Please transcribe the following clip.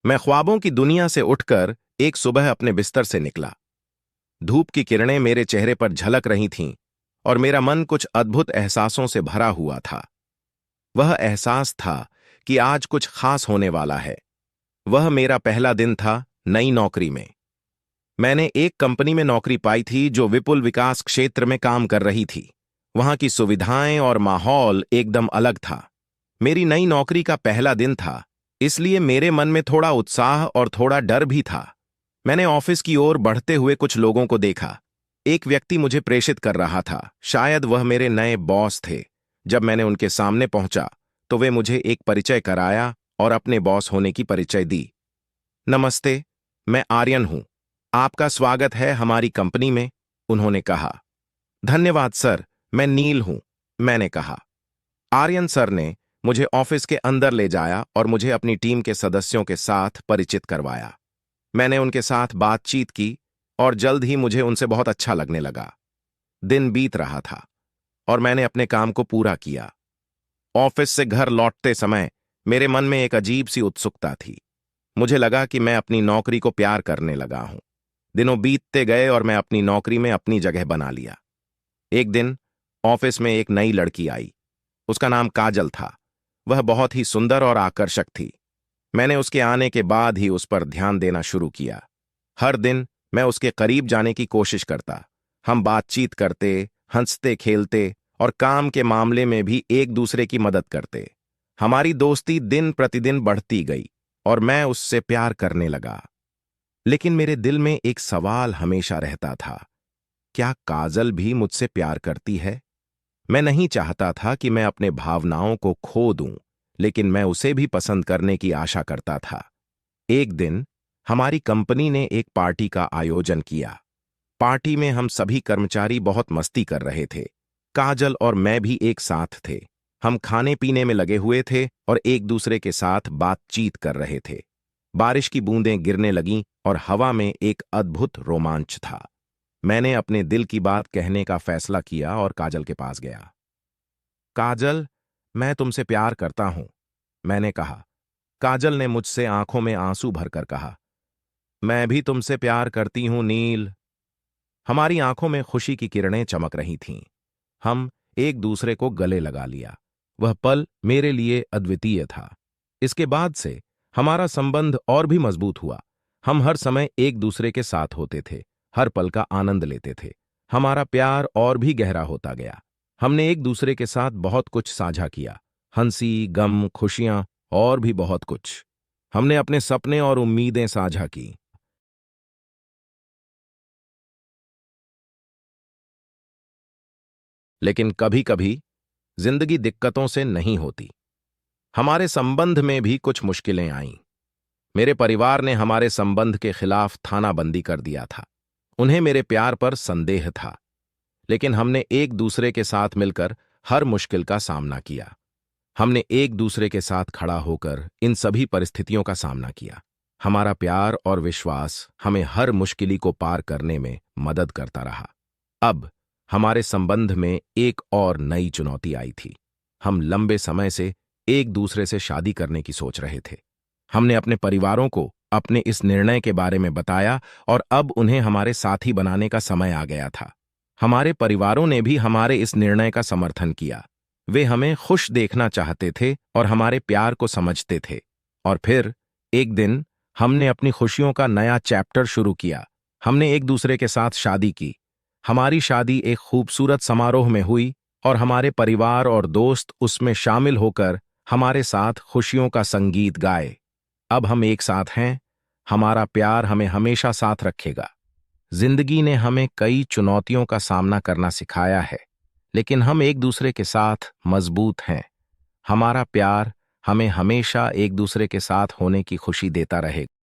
मैं ख्वाबों की दुनिया से उठकर एक सुबह अपने बिस्तर से निकला। धूप की किरणें मेरे चेहरे पर झलक रही थीं और मेरा मन कुछ अद्भुत एहसासों से भरा हुआ था। वह एहसास था कि आज कुछ खास होने वाला है। वह मेरा पहला दिन था नई नौकरी में। मैंने एक कंपनी में नौकरी पाई थी जो विपुल विकास क्षेत्र में काम कर रही थी। वहां की सुविधाएं और माहौल एकदम अलग था। मेरी नई नौकरी का पहला दिन था, इसलिए मेरे मन में थोड़ा उत्साह और थोड़ा डर भी था। मैंने ऑफिस की ओर बढ़ते हुए कुछ लोगों को देखा। एक व्यक्ति मुझे प्रेषित कर रहा था, शायद वह मेरे नए बॉस थे। जब मैंने उनके सामने पहुंचा तो वे मुझे एक परिचय कराया और अपने बॉस होने की परिचय दी। नमस्ते, मैं आर्यन हूं। आपका स्वागत है हमारी कंपनी में, उन्होंने कहा। धन्यवाद सर, मैं नील हूं, मैंने कहा। आर्यन सर ने मुझे ऑफिस के अंदर ले जाया और मुझे अपनी टीम के सदस्यों के साथ परिचित करवाया। मैंने उनके साथ बातचीत की और जल्द ही मुझे उनसे बहुत अच्छा लगने लगा। दिन बीत रहा था और मैंने अपने काम को पूरा किया। ऑफिस से घर लौटते समय मेरे मन में एक अजीब सी उत्सुकता थी। मुझे लगा कि मैं अपनी नौकरी को प्यार करने लगा हूं। दिनों बीतते गए और मैं अपनी नौकरी में अपनी जगह बना लिया। एक दिन ऑफिस में एक नई लड़की आई। उसका नाम काजल था। वह बहुत ही सुंदर और आकर्षक थी। मैंने उसके आने के बाद ही उस पर ध्यान देना शुरू किया। हर दिन मैं उसके करीब जाने की कोशिश करता। हम बातचीत करते, हंसते खेलते और काम के मामले में भी एक दूसरे की मदद करते। हमारी दोस्ती दिन प्रतिदिन बढ़ती गई और मैं उससे प्यार करने लगा। लेकिन मेरे दिल में एक सवाल हमेशा रहता था, क्या काजल भी मुझसे प्यार करती है? मैं नहीं चाहता था कि मैं अपने भावनाओं को खो दूं, लेकिन मैं उसे भी पसंद करने की आशा करता था। एक दिन हमारी कंपनी ने एक पार्टी का आयोजन किया। पार्टी में हम सभी कर्मचारी बहुत मस्ती कर रहे थे। काजल और मैं भी एक साथ थे। हम खाने पीने में लगे हुए थे और एक दूसरे के साथ बातचीत कर रहे थे। बारिश की बूंदें गिरने लगीं और हवा में एक अद्भुत रोमांच था। मैंने अपने दिल की बात कहने का फैसला किया और काजल के पास गया। काजल, मैं तुमसे प्यार करता हूं, मैंने कहा। काजल ने मुझसे आंखों में आंसू भरकर कहा, मैं भी तुमसे प्यार करती हूं नील। हमारी आंखों में खुशी की किरणें चमक रही थीं। हम एक दूसरे को गले लगा लिया। वह पल मेरे लिए अद्वितीय था। इसके बाद से हमारा संबंध और भी मजबूत हुआ। हम हर समय एक दूसरे के साथ होते थे, हर पल का आनंद लेते थे। हमारा प्यार और भी गहरा होता गया। हमने एक दूसरे के साथ बहुत कुछ साझा किया, हंसी, गम, खुशियां और भी बहुत कुछ। हमने अपने सपने और उम्मीदें साझा की। लेकिन कभी-कभी जिंदगी दिक्कतों से नहीं होती। हमारे संबंध में भी कुछ मुश्किलें आईं। मेरे परिवार ने हमारे संबंध के खिलाफ थानाबंदी कर दिया था। उन्हें मेरे प्यार पर संदेह था, लेकिन हमने एक दूसरे के साथ मिलकर हर मुश्किल का सामना किया। हमने एक दूसरे के साथ खड़ा होकर इन सभी परिस्थितियों का सामना किया। हमारा प्यार और विश्वास हमें हर मुश्किल को पार करने में मदद करता रहा। अब हमारे संबंध में एक और नई चुनौती आई थी। हम लंबे समय से एक दूसरे से शादी करने की सोच रहे थे। हमने अपने परिवारों को अपने इस निर्णय के बारे में बताया और अब उन्हें हमारे साथी बनाने का समय आ गया था। हमारे परिवारों ने भी हमारे इस निर्णय का समर्थन किया। वे हमें खुश देखना चाहते थे और हमारे प्यार को समझते थे। और फिर एक दिन हमने अपनी खुशियों का नया चैप्टर शुरू किया। हमने एक दूसरे के साथ शादी की। हमारी शादी एक खूबसूरत समारोह में हुई और हमारे परिवार और दोस्त उसमें शामिल होकर हमारे साथ खुशियों का संगीत गाए। अब हम एक साथ हैं। हमारा प्यार हमें हमेशा साथ रखेगा। जिंदगी ने हमें कई चुनौतियों का सामना करना सिखाया है, लेकिन हम एक दूसरे के साथ मजबूत हैं। हमारा प्यार हमें हमेशा एक दूसरे के साथ होने की खुशी देता रहेगा।